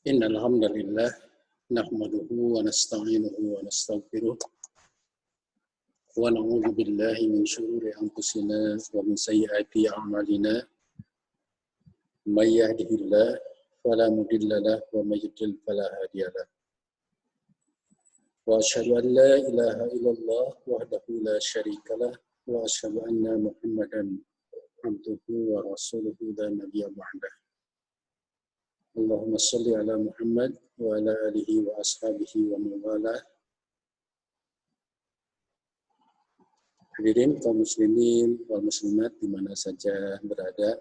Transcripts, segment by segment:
Innal hamdalillah nahmaduhu wa nasta'inuhu wa nastaghfiruh wa na'udzu billahi min shururi anfusina wa min sayyiati a'malina. May yahdihillah fala mudilla lahu wa may yudlil fala hadiya lahu. Wa asyhadu an la ilaha illallah wahdahu la syarika lah wa asyhadu anna Muhammadan abduhu wa rasuluhu la nabiyya ba'dah. Allahumma shalli ala Muhammad wa ala alihi wa ashabihi wa mawalah. Hadirin kaum muslimin wal muslimat di mana saja berada.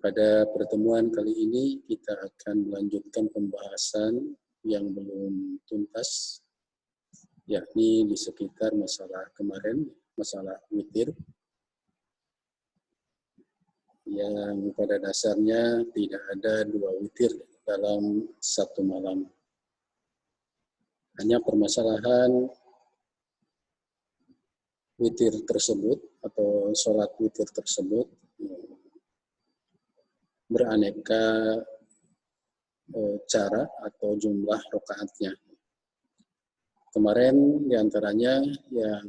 Pada pertemuan kali ini kita akan melanjutkan pembahasan yang belum tuntas, yakni di sekitar masalah kemarin, masalah witir, yang pada dasarnya tidak ada dua witir dalam satu malam. Hanya permasalahan witir tersebut atau sholat witir tersebut beraneka cara atau jumlah rakaatnya. Kemarin diantaranya yang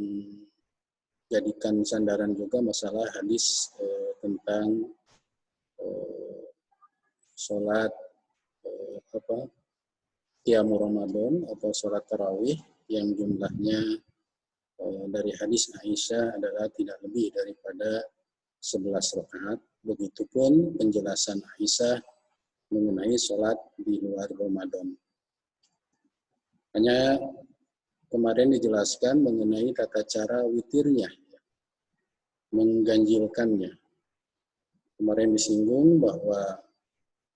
jadikan sandaran juga masalah hadis tentang sholat qiyamul Ramadan atau sholat tarawih yang jumlahnya dari hadis Aisyah adalah tidak lebih daripada 11 rakaat. Begitupun penjelasan Aisyah mengenai sholat di luar Ramadan. Hanya kemarin dijelaskan mengenai tata cara witirnya, mengganjilkannya. Kemarin disinggung bahwa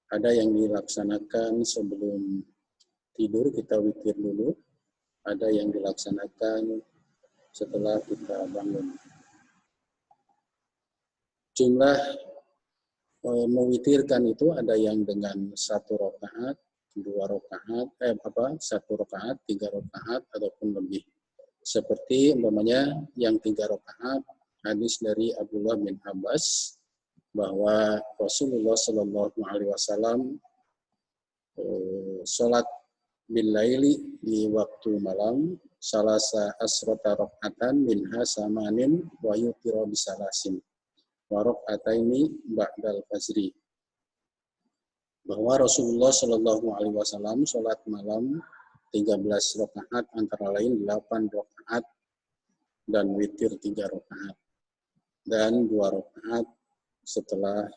ada yang dilaksanakan sebelum tidur, kita witir dulu. Ada yang dilaksanakan setelah kita bangun. Jumlah mewitirkan itu ada yang dengan 1 rakaat, 2 rakaat, 1 rakaat, 3 rakaat ataupun lebih. Seperti umpamanya yang 3 rakaat, hadis dari Abdullah bin Abbas bahwa Rasulullah Shallallahu Alaihi Wasallam sholat bil laili di waktu malam salasa asrota rakaatan minha samanin wa yutira bisalasin wa rakaataini ba'dal fajri. Bahwa Rasulullah Shallallahu Alaihi Wasallam sholat malam 13 rakaat antara lain 8 rakaat dan witir 3 rakaat dan 2 rakaat setelah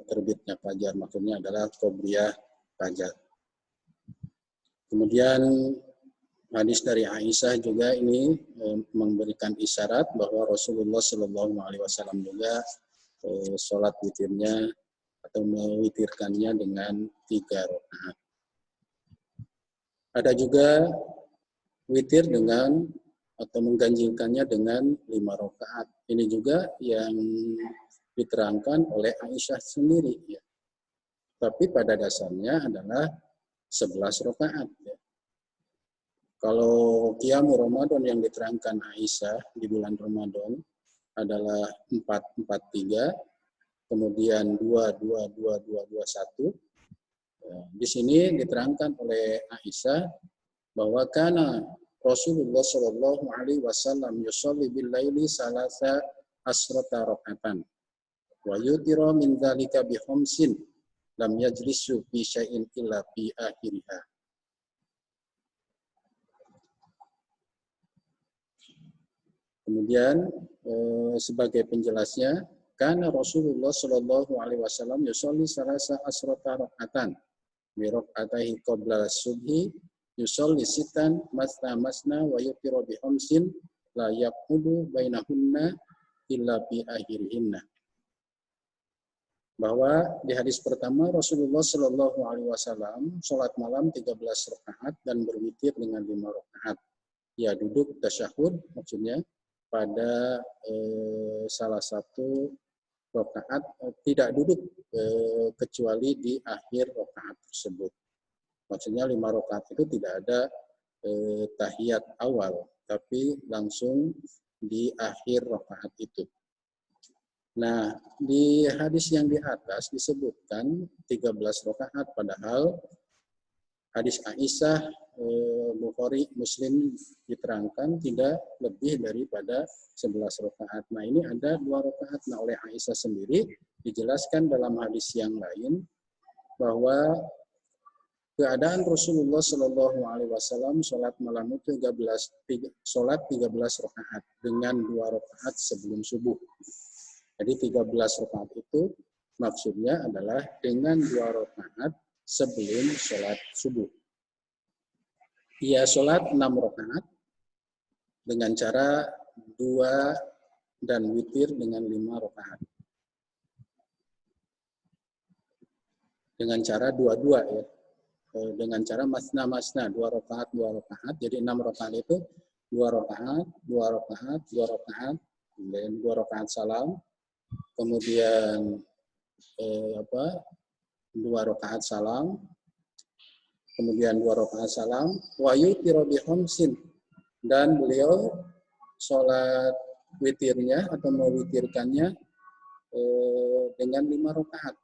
terbitnya fajar, maksudnya adalah qobliyah fajar. Kemudian hadis dari Aisyah juga ini memberikan isyarat bahwa Rasulullah Shallallahu Alaihi Wasallam juga sholat witirnya atau mewitirkannya dengan 3 rakaat. Ada juga witir dengan atau mengganjilkannya dengan 5 rakaat. Ini juga yang diterangkan oleh Aisyah sendiri. Ya. Tapi pada dasarnya adalah 11 rakaat. Ya. Kalau qiyamul Ramadan yang diterangkan Aisyah di bulan Ramadan adalah 4-4-3, kemudian 2-2-2-2-2-1. Ya. Di sini diterangkan oleh Aisyah bahwa kana Rasulullah Shallallahu Alaihi Wasallam yusolli bil laili salasa asrata rakaatan wa yutira min dzalika bi khamsin lam yajlisu fi syai'in illa fi akhiriha. Kemudian sebagai penjelasnya, karena Rasulullah Shallallahu Alaihi Wasallam yusolli salasa asrata rakaatan bi rak'ataihi qabla subhi yusolli sitan masna masna wa yutira bi khamsin la yaqudu bainahunna illa bi akhirihinna. Bahwa di hadis pertama Rasulullah Shallallahu Alaihi Wasallam sholat malam 13 rakaat dan berwitir dengan 5 rakaat. Ya duduk tasyahud maksudnya pada salah satu rakaat, tidak duduk kecuali di akhir rakaat tersebut. Maksudnya 5 rakaat itu tidak ada tahiyat awal, tapi langsung di akhir rakaat itu. Nah, di hadis yang di atas disebutkan 13 rakaat, padahal hadis Aisyah, Bukhari, Muslim diterangkan tidak lebih daripada 11 rakaat. Nah, ini ada 2 rakaat. Nah, oleh Aisyah sendiri dijelaskan dalam hadis yang lain bahwa keadaan Rasulullah Shallallahu Alaihi Wasallam sholat malam itu 13 rakaat dengan 2 rakaat sebelum subuh. Jadi 13 rakaat itu maksudnya adalah dengan 2 rakaat sebelum sholat subuh. Ia sholat 6 rakaat dengan cara 2 dan witir dengan 5 rakaat. Dengan cara 2-2 ya. Dengan cara masna-masna, 2 rakaat, 2 rakaat. Jadi 6 rakaat itu 2 rakaat, 2 rakaat, 2 rakaat, kemudian 2 rakaat salam, kemudian 2 rakaat salam, kemudian 2 rakaat salam, wa yutiru bi khamsin, dan beliau sholat witirnya atau mewitirkannya dengan 5 rakaat.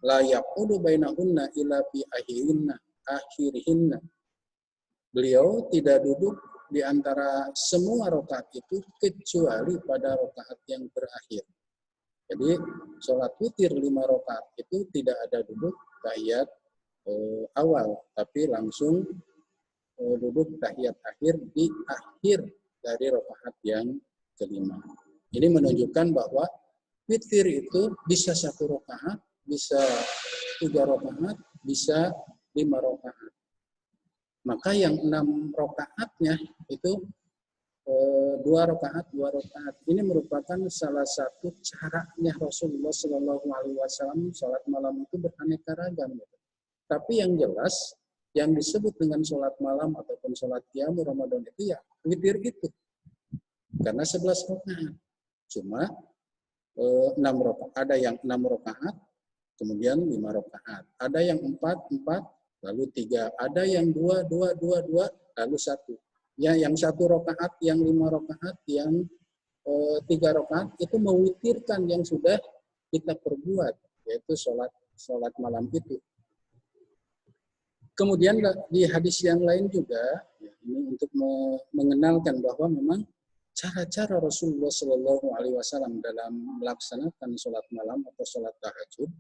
La yaqudu bainahunna illa fi akhirihinna. Beliau tidak duduk di antara semua rakaat itu kecuali pada rakaat yang terakhir. Jadi sholat witir 5 rakaat itu tidak ada duduk tahiyat awal, tapi langsung duduk tahiyat akhir di akhir dari rakaat yang kelima. Ini menunjukkan bahwa witir itu bisa 1 rakaat, bisa 3 rakaat, bisa 5 rakaat. Maka yang 6 rakaatnya itu 2 rakaat, 2 rakaat. Ini merupakan salah satu caranya Rasulullah Shallallahu Alaihi Wasallam sholat malam itu beraneka ragam. Tapi yang jelas, yang disebut dengan sholat malam ataupun sholat qiyamul Ramadan itu ya witir itu. Karena 11 rakaat. Cuma 6 rakaat. Ada yang 6 rakaat, kemudian 5 rakaat. Ada yang 4, lalu 3. Ada yang 2, lalu 1. Ya, yang 1 rakaat, yang 5 rakaat, yang 3 rakaat itu mewitirkan yang sudah kita perbuat, yaitu sholat malam itu. Kemudian di hadis yang lain juga, ya, ini untuk mengenalkan bahwa memang cara-cara Rasulullah Shallallahu Alaihi Wasallam dalam melaksanakan sholat malam atau sholat tahajud,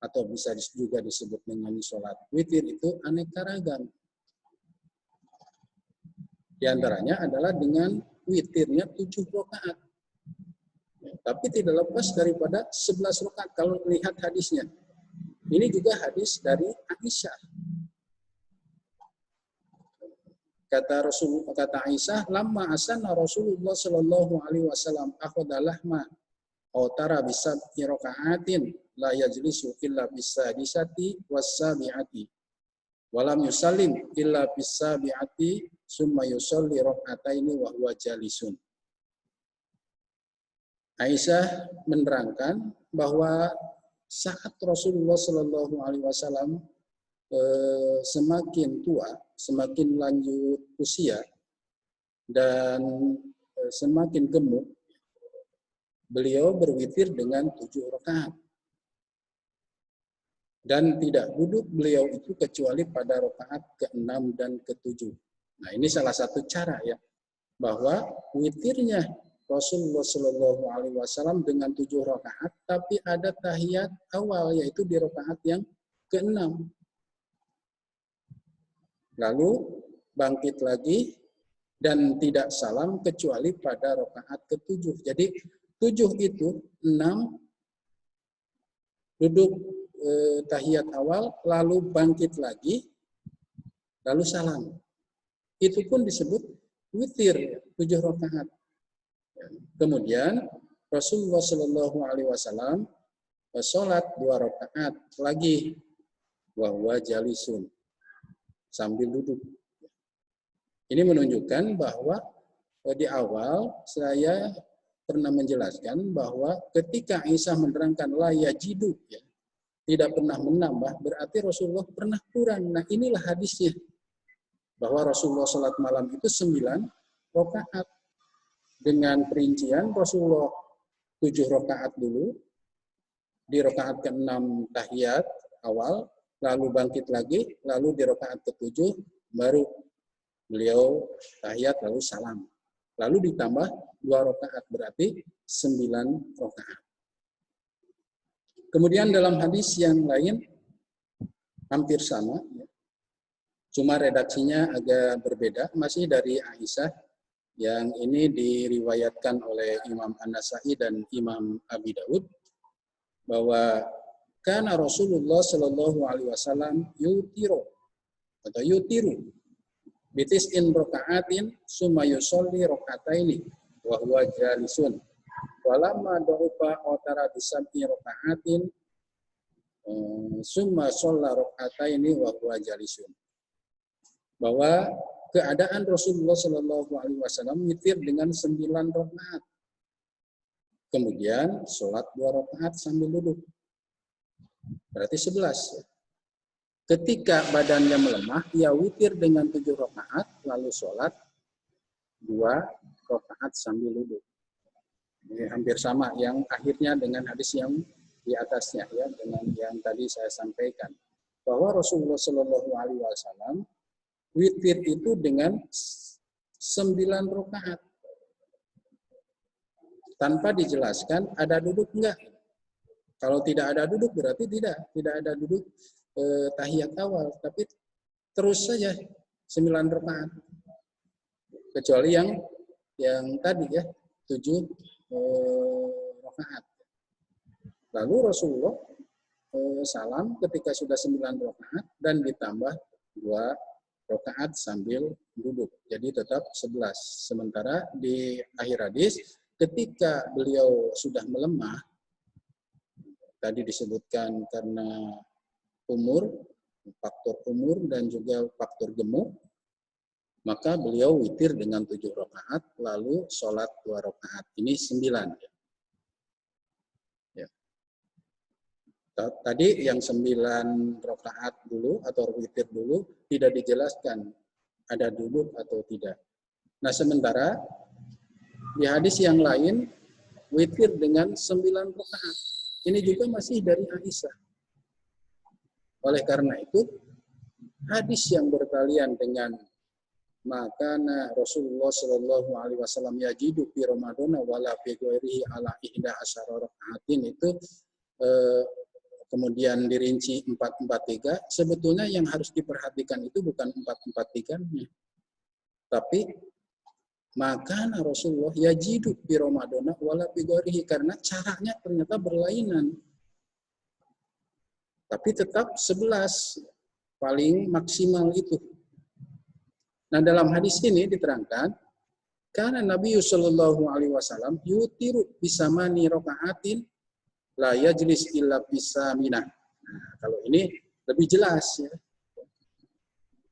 atau bisa juga disebut dengan sholat witir itu aneka ragam. Di antaranya adalah dengan witirnya 7 rakaat. Tapi tidak lepas daripada 11 rakaat kalau lihat hadisnya. Ini juga hadis dari Aisyah. Kata Aisyah, lamma asana Rasulullah Shallallahu Alaihi Wasallam akhadalahma autara bisa rakaatin la yajlisu illa bisadisati wasabiati walam yusallim illa bisabiati summa yusalli rakataini wa huwa jalisun. Aisyah menerangkan bahwa saat Rasulullah Shallallahu Alaihi Wasallam semakin tua, semakin lanjut usia, dan semakin gemuk, beliau berwitir dengan 7 rakaat. Dan tidak duduk beliau itu kecuali pada rakaat ke-6 dan ke-7. Nah, ini salah satu cara ya, bahwa witirnya Rasulullah Shallallahu Alaihi Wasallam dengan 7 rakaat, tapi ada tahiyat awal, yaitu di rakaat yang ke-6. Lalu bangkit lagi dan tidak salam kecuali pada rakaat ke-7. Jadi 7 itu 6 duduk tahiyat awal, lalu bangkit lagi, lalu salam. Itu pun disebut witir 7 rakaat. Kemudian Rasulullah Shallallahu Alaihi Wasallam sholat 2 rakaat lagi, wa huwa jalisun, sambil duduk. Ini menunjukkan bahwa di awal saya pernah menjelaskan bahwa ketika Aisyah menerangkan la yajidu, ya, tidak pernah menambah, berarti Rasulullah pernah kurang. Nah, inilah hadisnya, bahwa Rasulullah sholat malam itu 9 rakaat. Dengan perincian Rasulullah 7 rakaat dulu, di rakaat ke-6 tahiyat awal, lalu bangkit lagi, lalu di rakaat ke-7 baru beliau tahiyat lalu salam. Lalu ditambah 2 rakaat, berarti 9 rakaat. Kemudian dalam hadis yang lain hampir sama, cuma redaksinya agak berbeda, masih dari Aisyah, yang ini diriwayatkan oleh Imam An-Nasa'i dan Imam Abi Daud, bahwa karena Rasulullah Shallallahu Alaihi Wasallam yutiru bitis'in raka'atin summa yusolli raka'ataini wa huwa jalisun walamma du'ufa otara bisab'i raka'atin summa sholla raka'ataini wa huwa jalisun. Bahwa keadaan Rasulullah Shallallahu Alaihi Wasallam witir dengan 9 rakaat, kemudian sholat 2 rakaat sambil duduk, berarti 11. Ketika badannya melemah, ia witir dengan 7 rakaat, lalu sholat 2 rakaat sambil duduk. Ini hampir sama yang akhirnya dengan hadis yang di atasnya, ya, dengan yang tadi saya sampaikan, bahwa Rasulullah Shallallahu Alaihi Wasallam witir itu dengan 9 rakaat, tanpa dijelaskan ada duduk enggak. Kalau tidak ada duduk berarti tidak ada duduk tahiyat awal, tapi terus saja 9 rakaat. Kecuali yang tadi ya 7 rakaat. Lalu Rasulullah salam ketika sudah 9 rakaat dan ditambah 2 rakaat sambil duduk. Jadi tetap 11. Sementara di akhir hadis ketika beliau sudah melemah, tadi disebutkan karena faktor umur dan juga faktor gemuk, maka beliau witir dengan 7 rakaat, lalu sholat 2 rakaat. Ini 9. Ya. Tadi yang 9 rakaat dulu atau witir dulu tidak dijelaskan ada duduk atau tidak. Nah, sementara di hadis yang lain witir dengan 9 rakaat. Ini juga masih dari Aisyah. Oleh karena itu, hadis yang berkalian dengan makana Rasulullah Shallallahu Alaihi Wasallam yajidu fi Ramadan wala fi ghairihi ala ihda asyara rakaatin itu kemudian dirinci 4-4-3. Sebetulnya yang harus diperhatikan itu bukan 4-4-3-nya, tapi makana Rasulullah yajidu fi Ramadan wala fi ghairihi, karena caranya ternyata berlainan. Tapi tetap 11 paling maksimal itu. Nah, dalam hadis ini diterangkan karena Nabi Shallallahu Alaihi Wasallam yutiru bisamani rakaatin la yajlis illa bisaminah. Nah, kalau ini lebih jelas ya.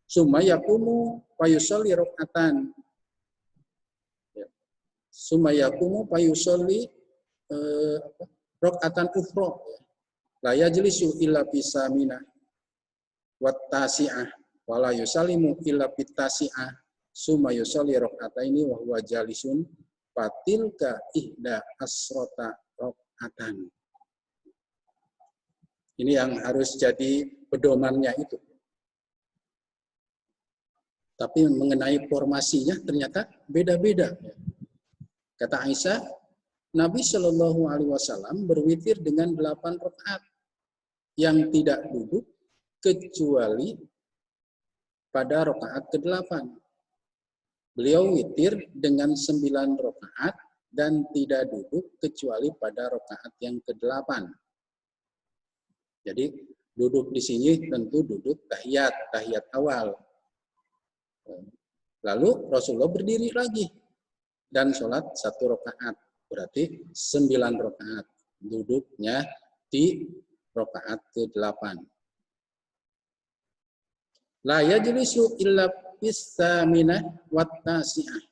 Summa yaqumu fayusalli rakaatan. Summa yaqumu fayusalli rakaatan ukhra. La yajlisu illa bisamina wattasi'ah wala yusallimu illa bitasi'ah summa yusalli raka'ataini wa huwa jalisun fatilka ihda asrota raka'atan. Ini yang harus jadi pedomannya itu. Tapi mengenai formasinya ternyata beda-beda. Kata Aisyah, Nabi Shallallahu Alaihi Wasallam berwitir dengan 8 rakaat yang tidak duduk kecuali pada rakaat ke-8. Beliau witir dengan 9 rakaat dan tidak duduk kecuali pada rakaat yang ke-8. Jadi duduk di sini tentu duduk tahiyat awal. Lalu Rasulullah berdiri lagi dan sholat 1 rakaat. Berarti 9 rakaat. Duduknya di rakaat ke-8. La yajlisu illa bisaminah wattasi'ah.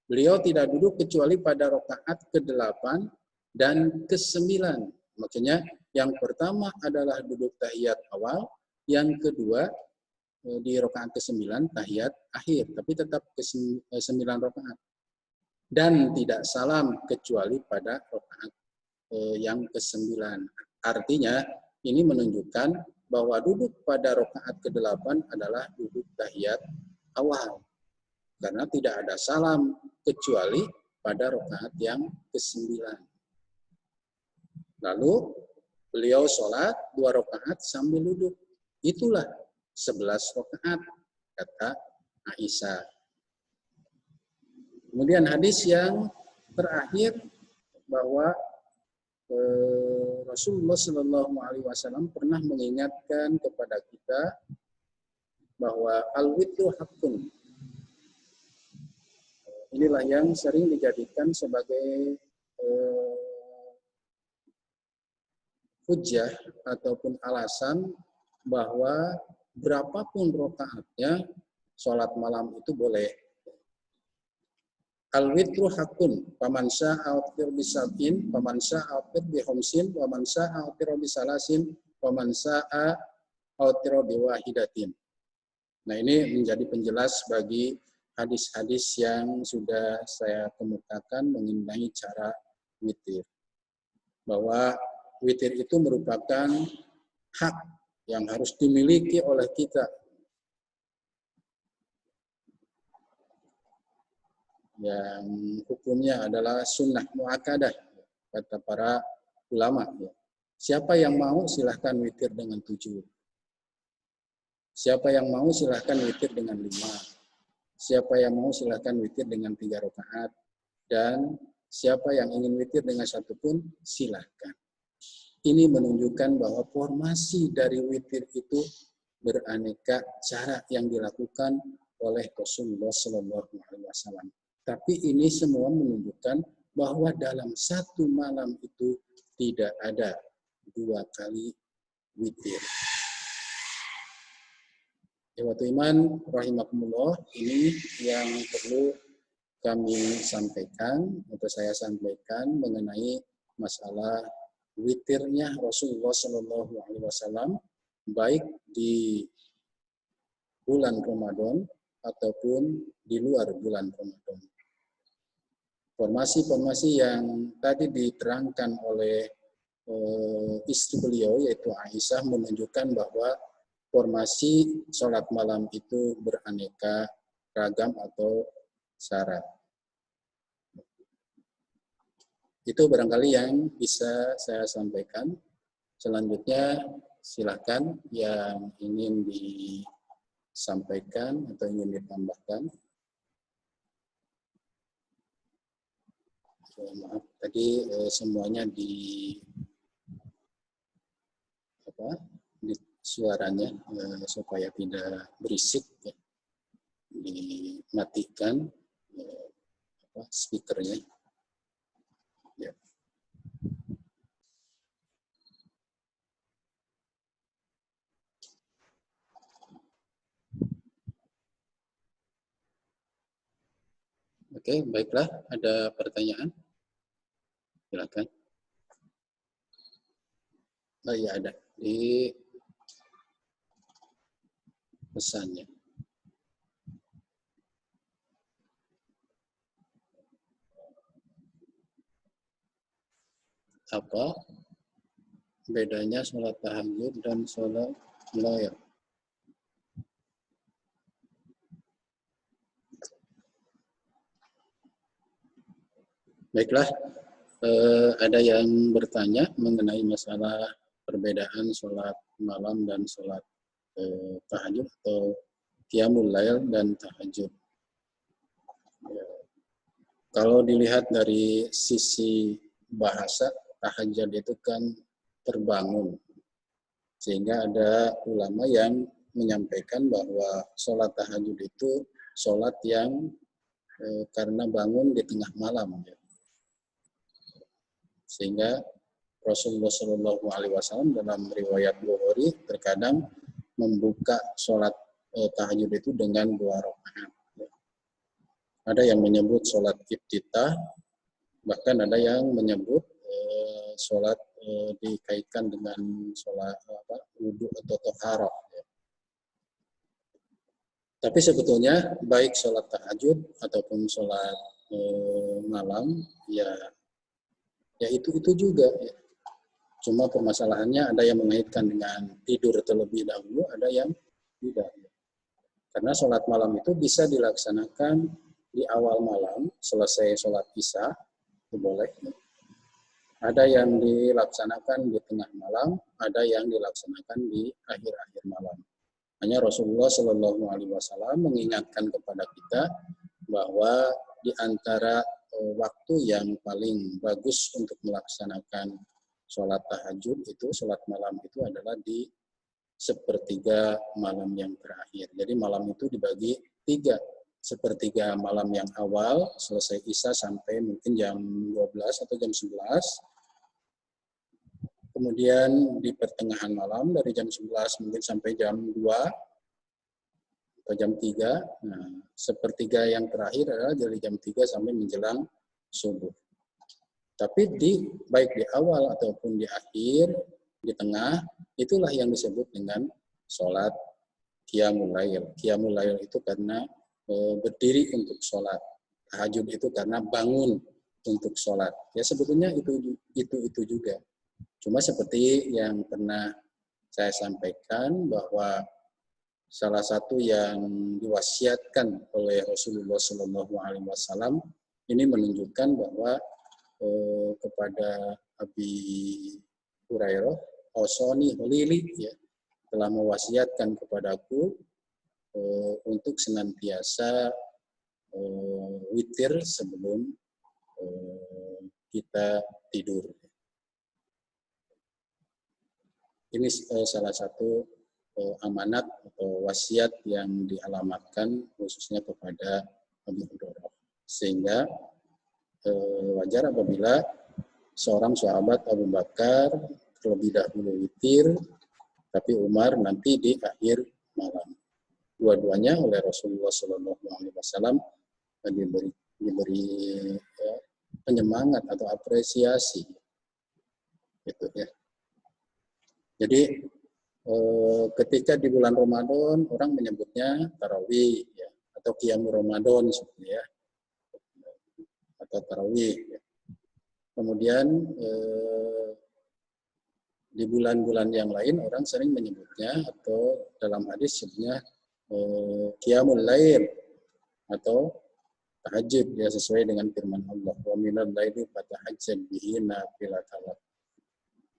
Beliau tidak duduk kecuali pada rakaat ke-8 dan ke-9. Maksudnya yang pertama adalah duduk tahiyat awal, yang kedua di rakaat ke-9 tahiyat akhir, tapi tetap ke-9 rakaat. Dan tidak salam kecuali pada rakaat yang ke-9. Artinya ini menunjukkan bahwa duduk pada rakaat ke-8 adalah duduk tahiyat awal. Karena tidak ada salam kecuali pada rakaat yang ke-9. Lalu beliau sholat 2 rakaat sambil duduk. Itulah 11 rakaat, kata Aisyah. Kemudian hadis yang terakhir bahwa Rasulullah Shallallahu Alaihi Wasallam pernah mengingatkan kepada kita bahwa al-witru hakun. Inilah yang sering dijadikan sebagai hujjah ataupun alasan bahwa berapapun rakaatnya sholat malam itu boleh. Al-witru hakun, paman sya'a autir bisab'in, paman sya'a autir bihomsin, paman sya'a autir bisalasin, paman sya'a autir biwahidatin. Nah, ini menjadi penjelas bagi hadis-hadis yang sudah saya kemukakan mengenai cara witir. Bahwa witir itu merupakan hak yang harus dimiliki oleh kita. Yang hukumnya adalah sunnah mu'akadah, kata para ulama. Siapa yang mau silahkan witir dengan 7. Siapa yang mau silahkan witir dengan 5. Siapa yang mau silahkan witir dengan 3 rakaat. Dan siapa yang ingin witir dengan 1 pun silahkan. Ini menunjukkan bahwa formasi dari witir itu beraneka cara yang dilakukan oleh Rasulullah SAW. Tapi ini semua menunjukkan bahwa dalam satu malam itu tidak ada 2 kali witir. Ikhwatu iman rahimakumullah, ini yang perlu kami sampaikan, atau saya sampaikan mengenai masalah witirnya Rasulullah Shallallahu Alaihi Wasallam, baik di bulan Ramadan ataupun di luar bulan Ramadan. Formasi-formasi yang tadi diterangkan oleh istri beliau yaitu Aisyah menunjukkan bahwa formasi sholat malam itu beraneka ragam atau syarat. Itu barangkali yang bisa saya sampaikan. Selanjutnya silakan yang ingin disampaikan atau ingin ditambahkan. Maaf, tadi semuanya di suaranya supaya tidak berisik, ya, dimatikan speakernya. Ya. Oke, baiklah. Ada pertanyaan? Silakan. Oh iya, ada di pesannya. Apa bedanya sholat tahajud dan sholat loyal? Baiklah, ada yang bertanya mengenai masalah perbedaan sholat malam dan sholat tahajud atau qiyamul lail dan tahajud. Ya. Kalau dilihat dari sisi bahasa, tahajud itu kan terbangun. Sehingga ada ulama yang menyampaikan bahwa sholat tahajud itu sholat yang karena bangun di tengah malam. Ya. Sehingga Rasulullah Shallallahu Alaihi Wasallam dalam riwayat Bukhari terkadang membuka sholat tahajud itu dengan 2 rakaat. Ada yang menyebut sholat iftitah, bahkan ada yang menyebut sholat dikaitkan dengan sholat wudu atau toharoh. Tapi sebetulnya baik sholat tahajud ataupun sholat malam, ya ya itu juga. Ya. Cuma permasalahannya ada yang mengaitkan dengan tidur terlebih dahulu, ada yang tidak. Karena sholat malam itu bisa dilaksanakan di awal malam, selesai sholat isya, itu boleh. Ada yang dilaksanakan di tengah malam, ada yang dilaksanakan di akhir-akhir malam. Hanya Rasulullah Shallallahu Alaihi Wasallam mengingatkan kepada kita bahwa di antara waktu yang paling bagus untuk melaksanakan sholat tahajud itu, sholat malam itu adalah di sepertiga malam yang terakhir. Jadi malam itu dibagi 3. Sepertiga malam yang awal, selesai isya sampai mungkin jam 12 atau jam 11. Kemudian di pertengahan malam dari jam 11 mungkin sampai jam 2 atau jam 3. Nah, sepertiga yang terakhir adalah dari jam 3 sampai menjelang subuh. Tapi baik di awal ataupun di akhir, di tengah, itulah yang disebut dengan sholat qiyamul lail. Qiyamul lail itu karena berdiri untuk sholat. Tahajud itu karena bangun untuk sholat. Ya sebetulnya itu juga. Cuma seperti yang pernah saya sampaikan bahwa salah satu yang diwasiatkan oleh Rasulullah Shallallahu Alaihi Wasallam ini menunjukkan bahwa kepada Abi Hurairah, Osoni Lili ya, telah mewasiatkan kepadaku untuk senantiasa witir sebelum kita tidur. Ini salah satu amanat atau wasiat yang dialamatkan khususnya kepada Abi Hurairah. Sehingga wajar apabila seorang sahabat Abu Bakar terlebih dahulu witir, tapi Umar nanti di akhir malam. Dua-duanya oleh Rasulullah SAW diberi penyemangat atau apresiasi, gitu ya. Jadi ketika di bulan Ramadan orang menyebutnya tarawih ya, atau qiyamul Ramadan seperti ya, atau tarawih. Ya. Kemudian di bulan-bulan yang lain orang sering menyebutnya atau dalam hadis sebutnya qiyamul lail atau tahajud ya, sesuai dengan firman Allah, wa minal laili fatahajjad bihi nafilatan.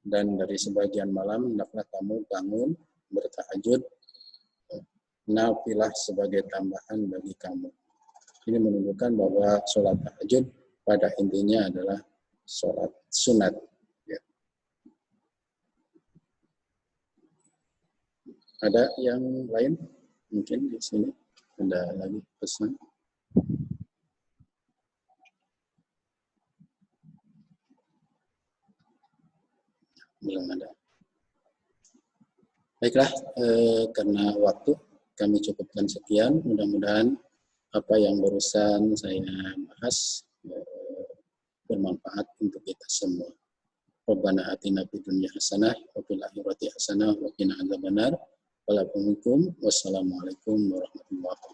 Dan dari sebagian malam hendaklah kamu bangun bertahajud nafilah sebagai tambahan bagi kamu. Ini menunjukkan bahwa sholat tahajud pada intinya adalah sholat sunat. Ya. Ada yang lain? Mungkin di sini ada lagi pesan. Belum ada. Baiklah, karena waktu kami cukupkan sekian. Mudah-mudahan apa yang barusan saya bahas bermanfaat untuk kita semua. Rabbana atina fid dunya hasanah wa fil akhirati hasanah wa qina adzabannar. Wassalamualaikum warahmatullahi wabarakatuh.